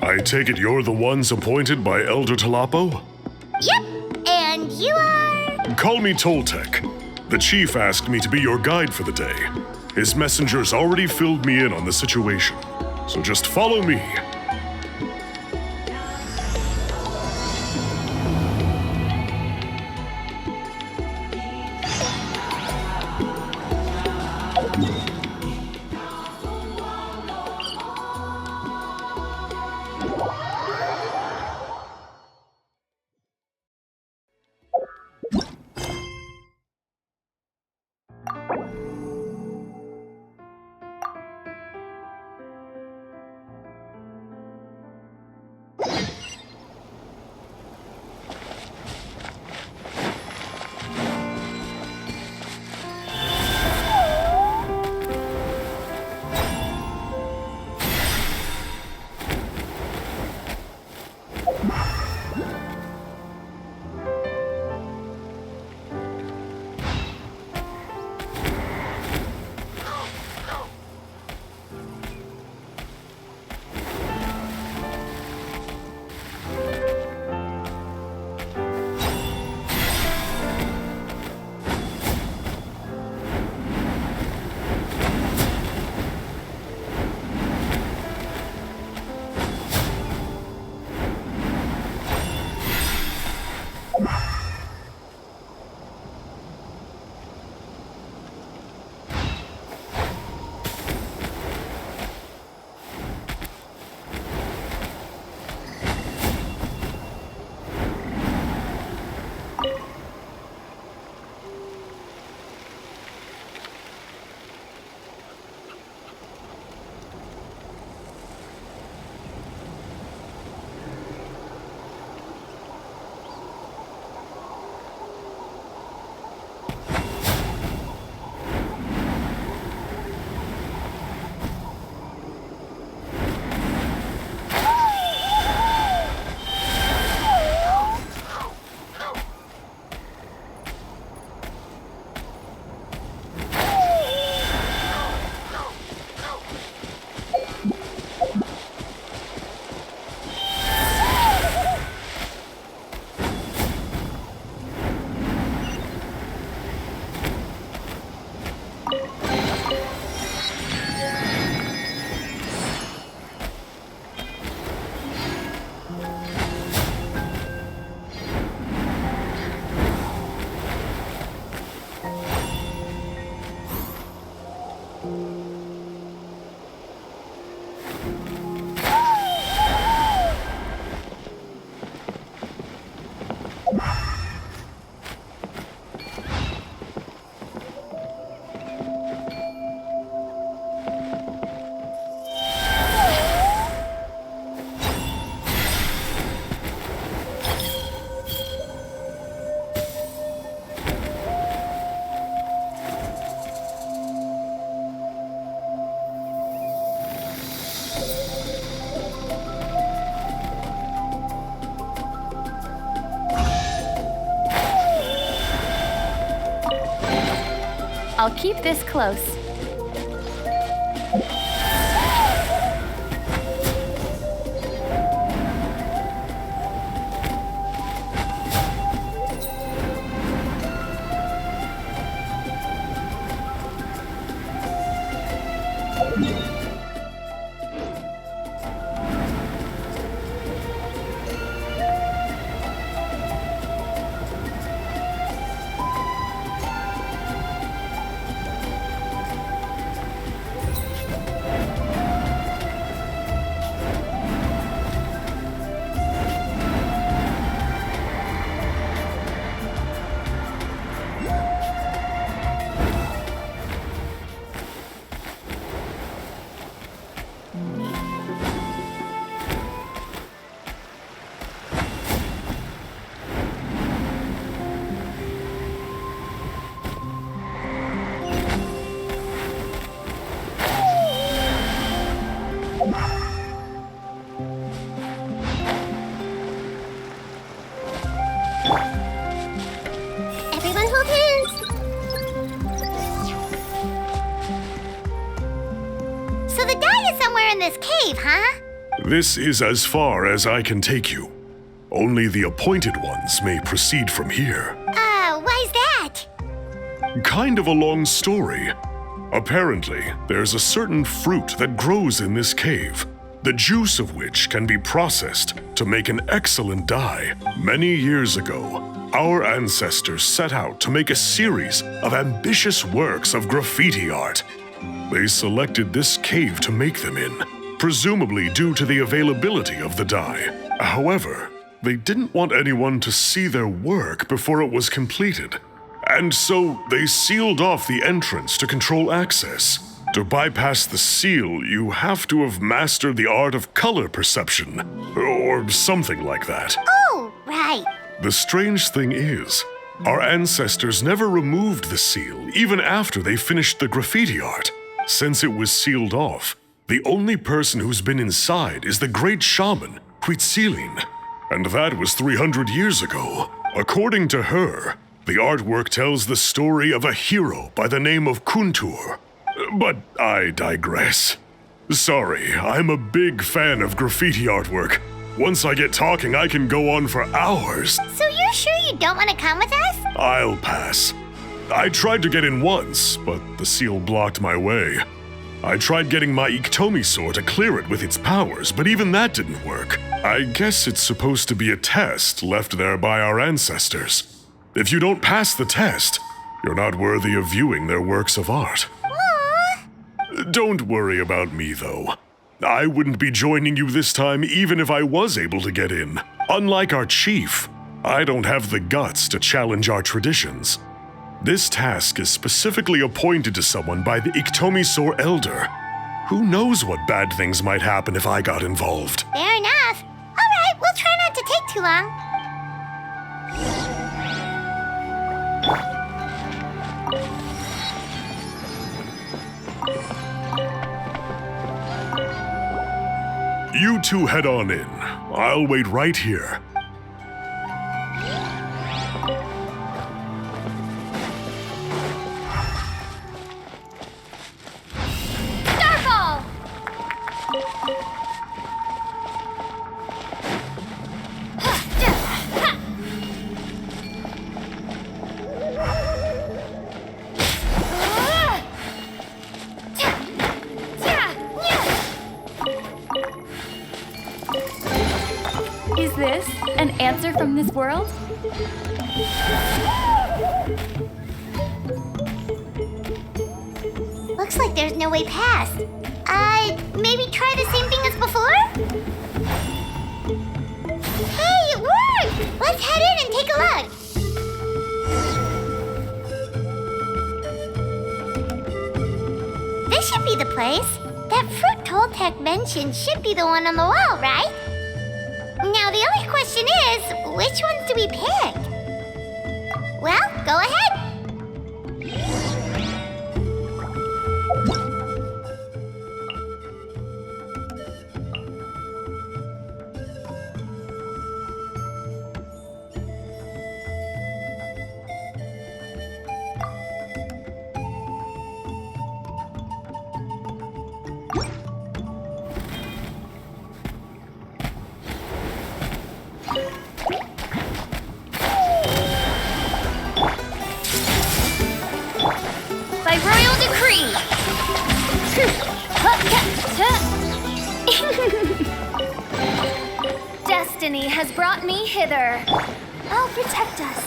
I take it you're the ones appointed by Elder Talapo? Yep, and you are... Call me Toltec. The chief asked me to be your guide for the day. His messengers already filled me in on the situation. So just follow me. I'll keep this close. Everyone hold hands. So the guy is somewhere in this cave, huh? This is as far as I can take you. Only the appointed ones may proceed from here. Why's that? Kind of a long story. Apparently, there's a certain fruit that grows in this cave, the juice of which can be processed to make an excellent dye. Many years ago, our ancestors set out to make a series of ambitious works of graffiti art. They selected this cave to make them in, presumably due to the availability of the dye. However, they didn't want anyone to see their work before it was completed, and so they sealed off the entrance to control access. To bypass the seal, you have to have mastered the art of color perception, or something like that. Oh, right. The strange thing is, our ancestors never removed the seal even after they finished the graffiti art. Since it was sealed off, the only person who's been inside is the great shaman, Huitzilin. And that was 300 years ago. According to her, the artwork tells the story of a hero by the name of Kuntur. But I digress. Sorry, I'm a big fan of graffiti artwork. Once I get talking, I can go on for hours. So you're sure you don't want to come with us? I'll pass. I tried to get in once, but the seal blocked my way. I tried getting my Iktomi sword to clear it with its powers, but even that didn't work. I guess it's supposed to be a test left there by our ancestors. If you don't pass the test, you're not worthy of viewing their works of art. Aww. Don't worry about me, though. I wouldn't be joining you this time even if I was able to get in. Unlike our chief, I don't have the guts to challenge our traditions. This task is specifically appointed to someone by the Iktomi Sor Elder. Who knows what bad things might happen if I got involved? Fair enough. All right, we'll try not to take too long. You two head on in. I'll wait right here. Starfall! Is this an answer from this world? Looks like there's no way past. Maybe try the same thing as before? Hey, it worked! Let's head in and take a look. This should be the place. That fruit Toltec mentioned should be the one on the wall, right? Now the only question is, which ones do we pick? Well, go ahead. By royal decree! Destiny has brought me hither. Oh, protect us.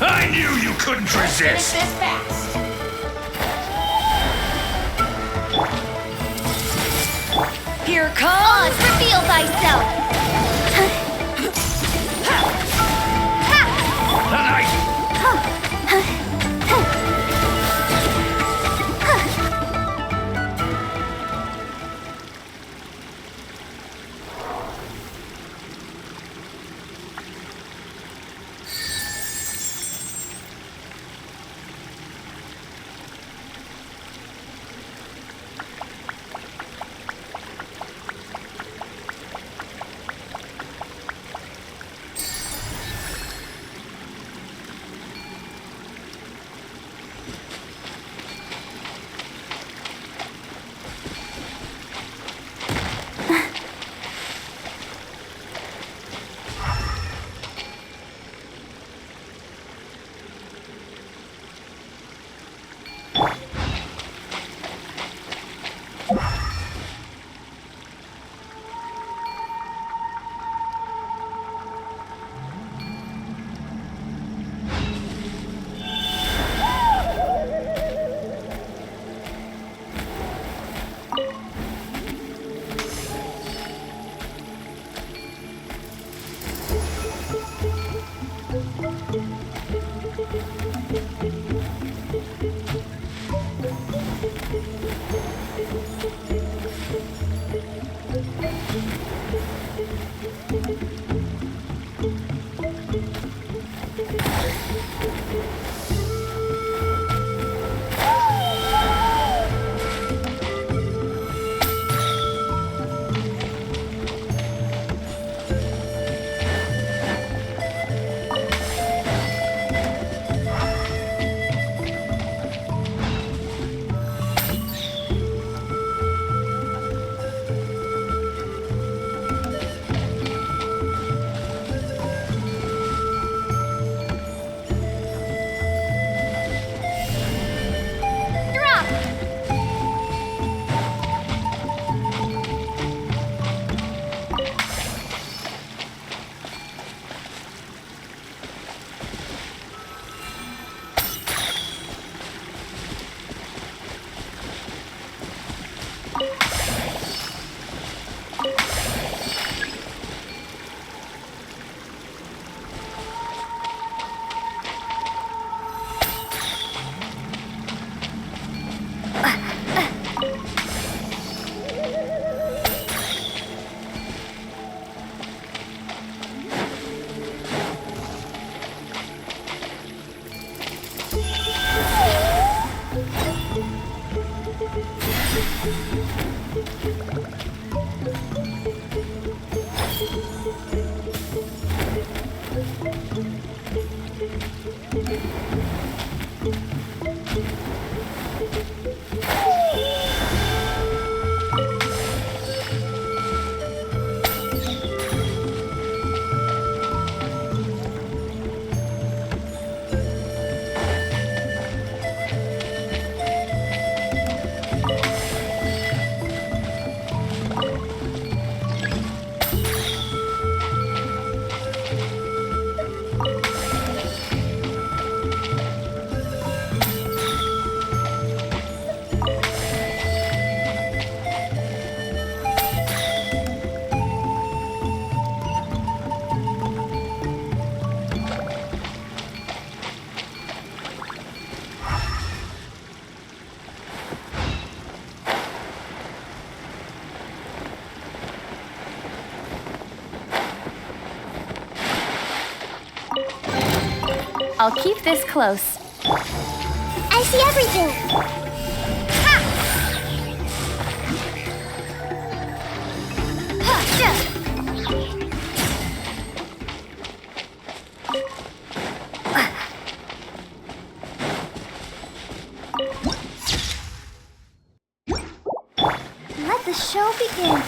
I knew you couldn't resist! Finish this fast. Here comes! Reveal thyself! I'll keep this close. I see everything. Ha! Let the show begin.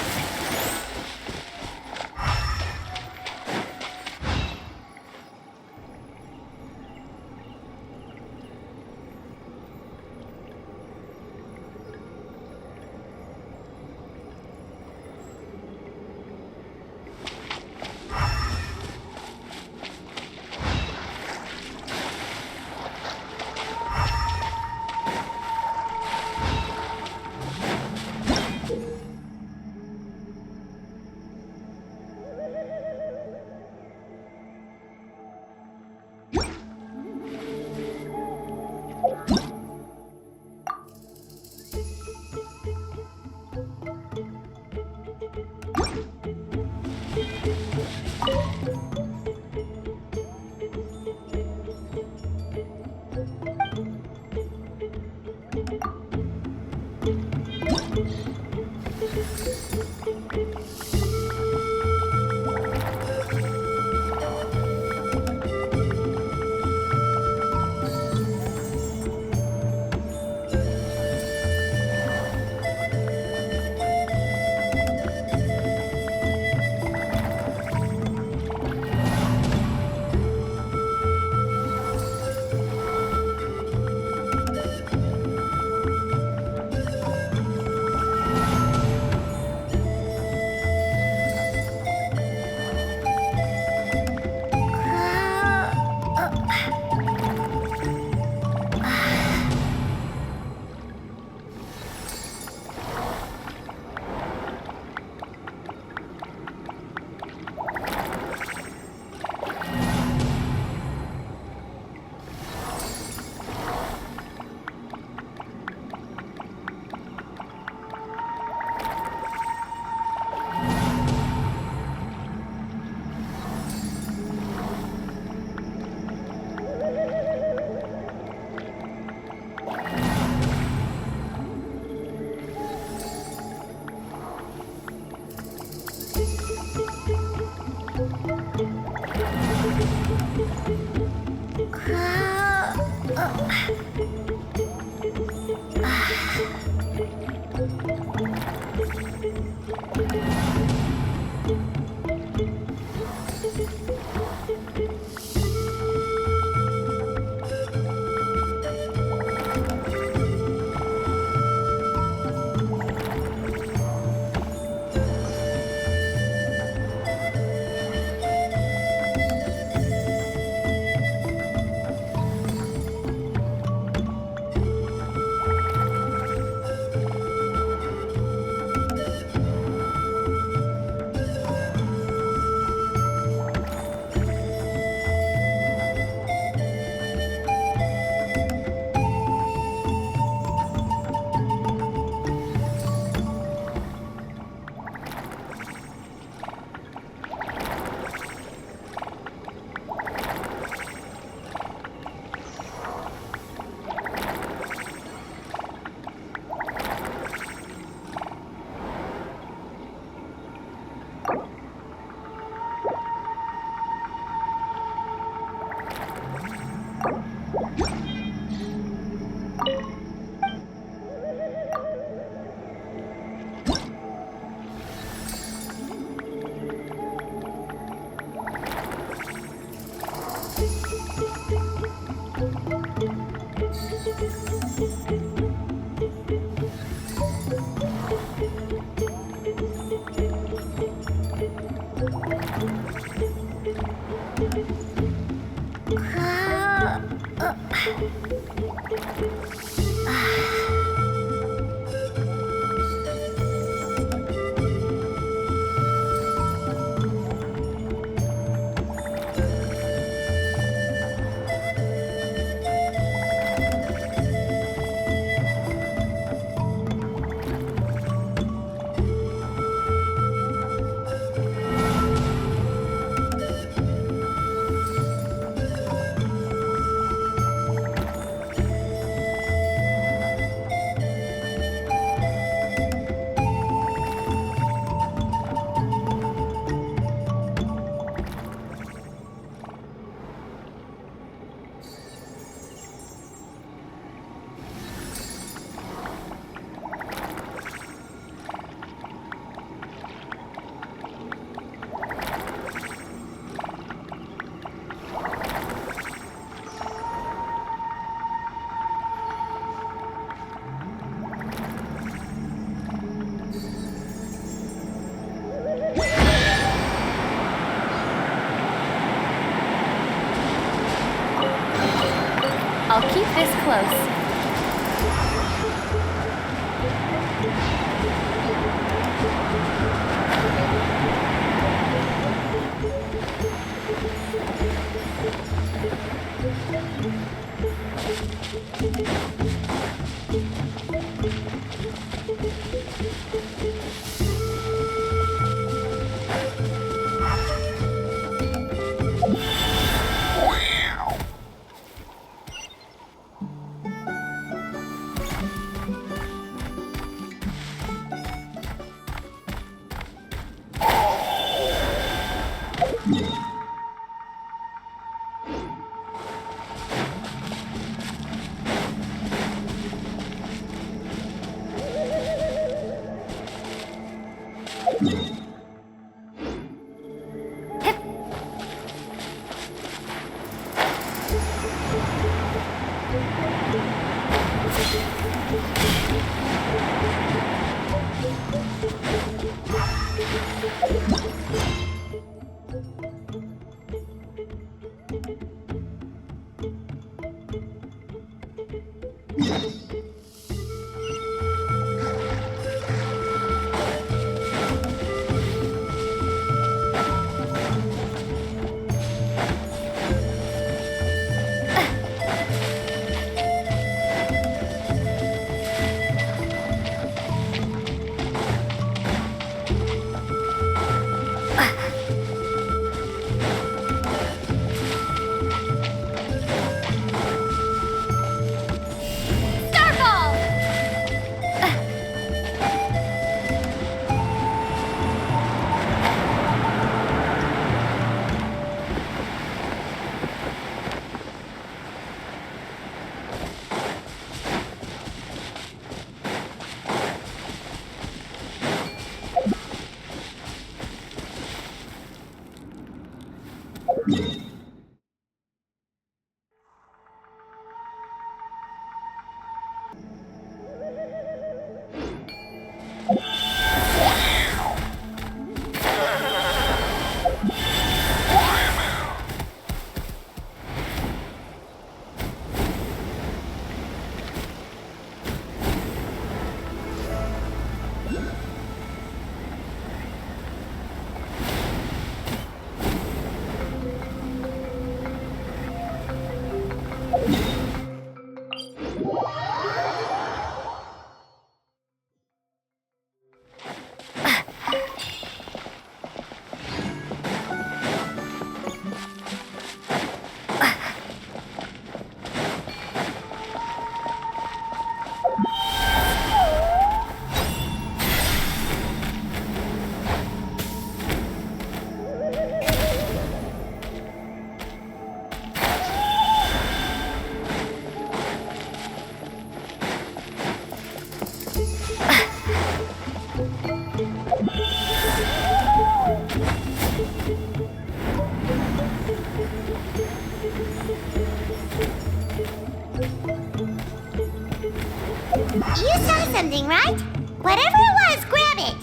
You saw something, right? Whatever it was, grab it!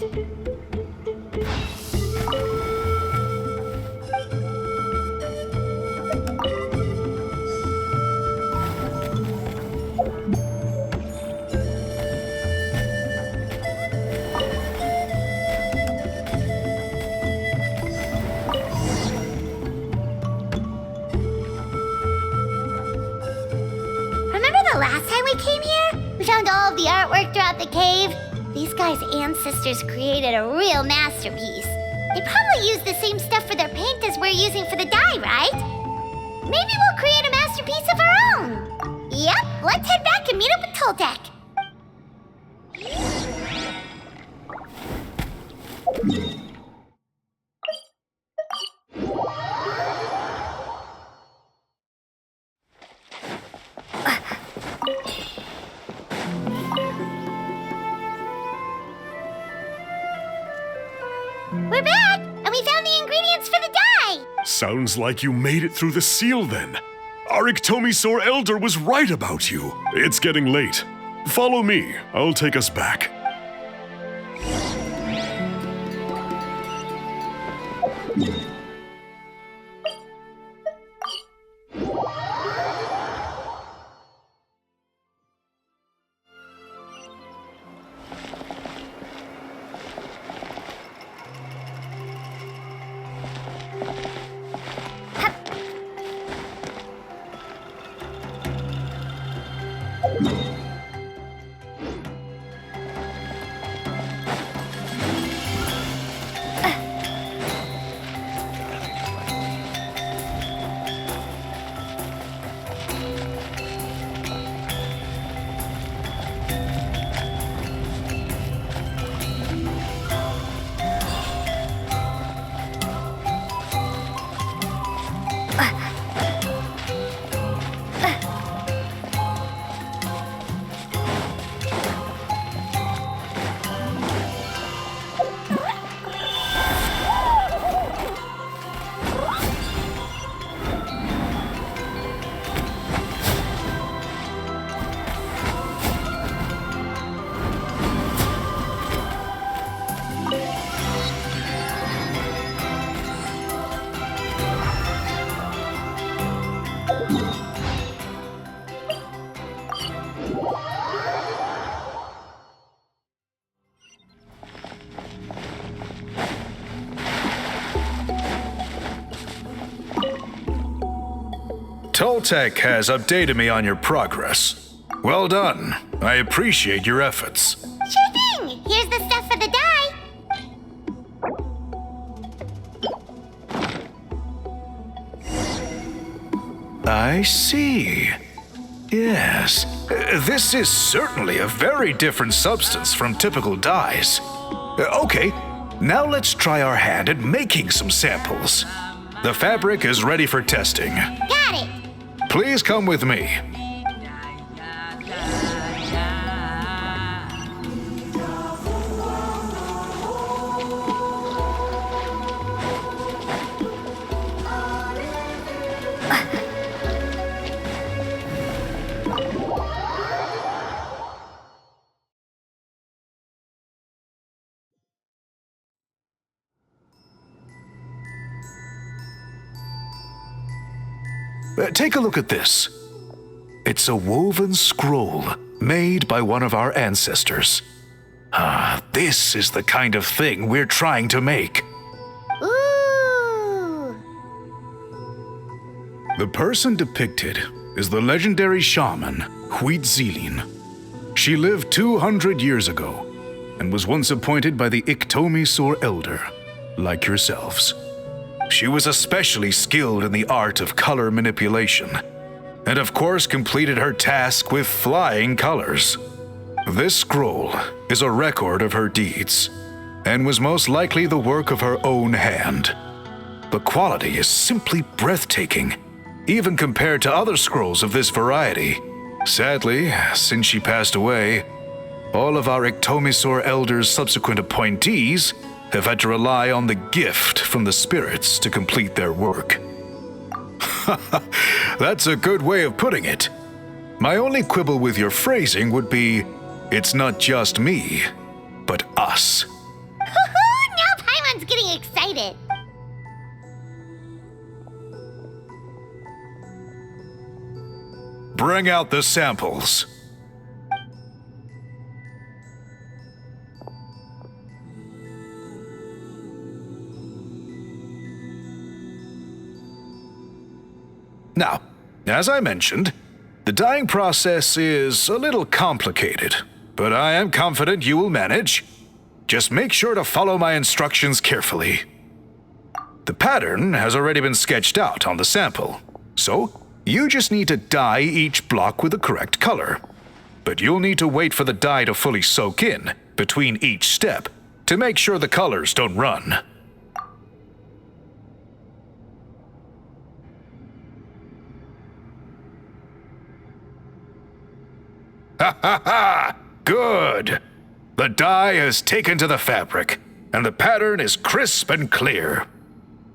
Remember the last time we came here? We found all of the artwork throughout the cave. These guys' ancestors created a real masterpiece. They probably used the same stuff for their paint as we're using for the dye, right? Maybe we'll create a masterpiece of our own. Yep, let's head back and meet up with Toltec. We're back, and we found the ingredients for the dye! Sounds like you made it through the seal then. Our Iktomisaur Elder was right about you. It's getting late. Follow me. I'll take us back. Toltec has updated me on your progress. Well done. I appreciate your efforts. Sure thing. Here's the stuff for the dye. I see. Yes. This is certainly a very different substance from typical dyes. Okay, now let's try our hand at making some samples. The fabric is ready for testing. Got it. Please come with me. Take a look at this. It's a woven scroll made by one of our ancestors. This is the kind of thing we're trying to make. Ooh. The person depicted is the legendary shaman Huitzilin. She lived 200 years ago and was once appointed by the Iktomisor Elder, like yourselves. She was especially skilled in the art of color manipulation, and of course completed her task with flying colors. This scroll is a record of her deeds, and was most likely the work of her own hand. The quality is simply breathtaking, even compared to other scrolls of this variety. Sadly, since she passed away, all of our Iktomisor Elder's subsequent appointees have had to rely on the gift from the spirits to complete their work. That's a good way of putting it. My only quibble with your phrasing would be, it's not just me, but us. Now Paimon's getting excited. Bring out the samples. Now, as I mentioned, the dyeing process is a little complicated, but I am confident you will manage. Just make sure to follow my instructions carefully. The pattern has already been sketched out on the sample, so you just need to dye each block with the correct color. But you'll need to wait for the dye to fully soak in between each step to make sure the colors don't run. Ha ha ha! Good! The dye has taken to the fabric, and the pattern is crisp and clear.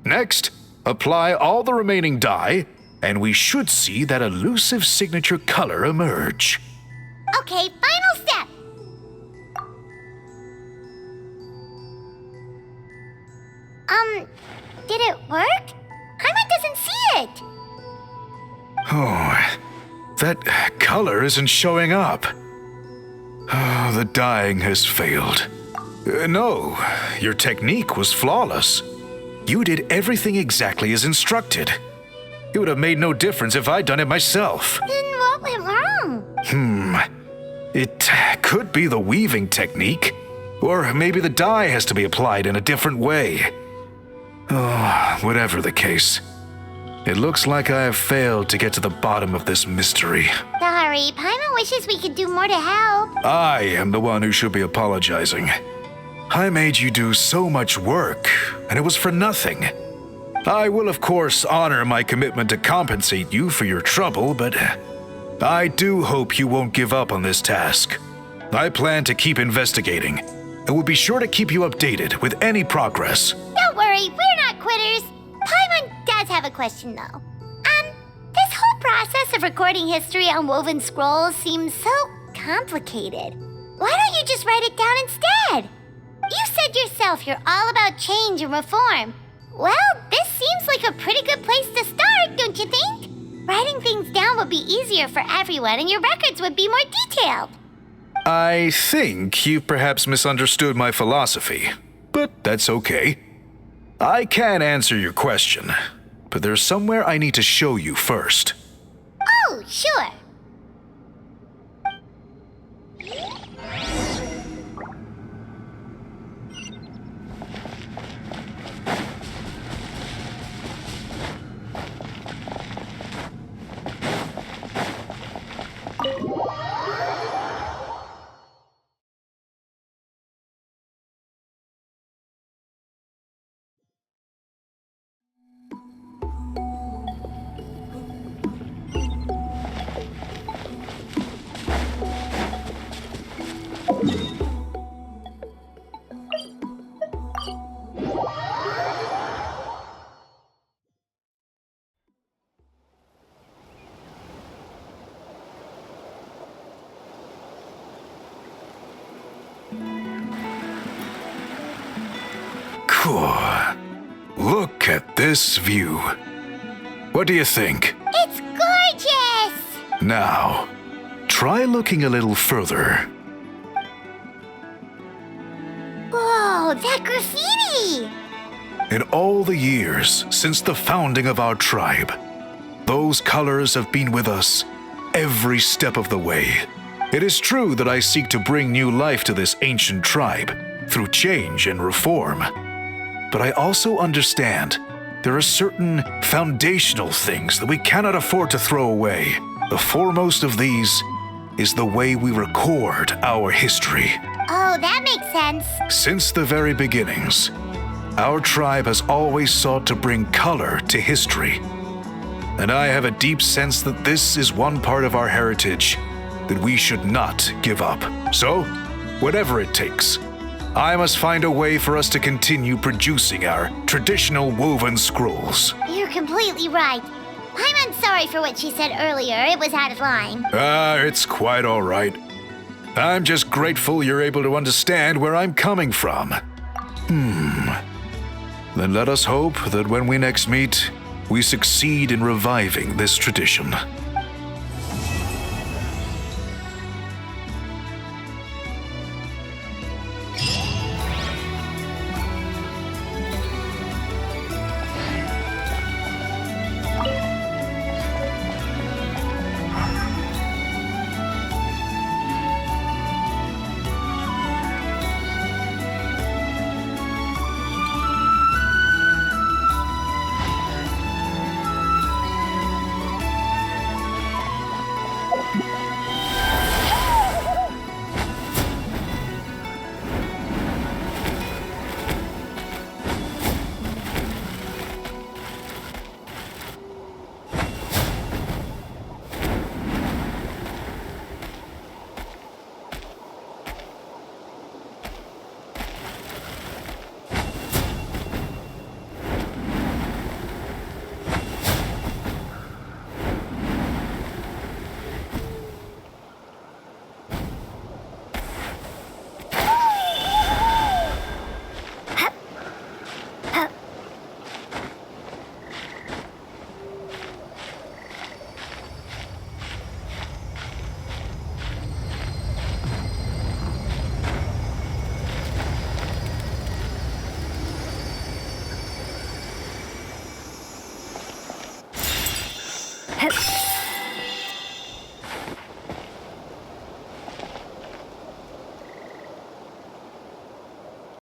Next, apply all the remaining dye, and we should see that elusive signature color emerge. Okay, final step. Did it work? Paimon doesn't see it. Oh, that color isn't showing up. Oh, the dyeing has failed. No, your technique was flawless. You did everything exactly as instructed. It would have made no difference if I'd done it myself. Then what went wrong? It could be the weaving technique, or maybe the dye has to be applied in a different way. Oh, whatever the case, it looks like I have failed to get to the bottom of this mystery. Sorry, Paimon wishes we could do more to help. I am the one who should be apologizing. I made you do so much work, and it was for nothing. I will, of course, honor my commitment to compensate you for your trouble, but I do hope you won't give up on this task. I plan to keep investigating, and will be sure to keep you updated with any progress. Don't worry, we're not quitters. Paimon does have a question, though. This whole process of recording history on woven scrolls seems so complicated. Why don't you just write it down instead? You said yourself you're all about change and reform. Well, this seems like a pretty good place to start, don't you think? Writing things down would be easier for everyone and your records would be more detailed. I think you've perhaps misunderstood my philosophy, but that's okay. I can answer your question, but there's somewhere I need to show you first. Oh, sure. Cool. Look at this view. What do you think? It's gorgeous! Now, try looking a little further. Whoa, that graffiti! In all the years since the founding of our tribe, those colors have been with us every step of the way. It is true that I seek to bring new life to this ancient tribe through change and reform. But I also understand there are certain foundational things that we cannot afford to throw away. The foremost of these is the way we record our history. Oh, that makes sense. Since the very beginnings, our tribe has always sought to bring color to history. And I have a deep sense that this is one part of our heritage that we should not give up. So, whatever it takes, I must find a way for us to continue producing our traditional woven scrolls. You're completely right. I'm sorry for what she said earlier. It was out of line. It's quite all right. I'm just grateful you're able to understand where I'm coming from. Then let us hope that when we next meet, we succeed in reviving this tradition.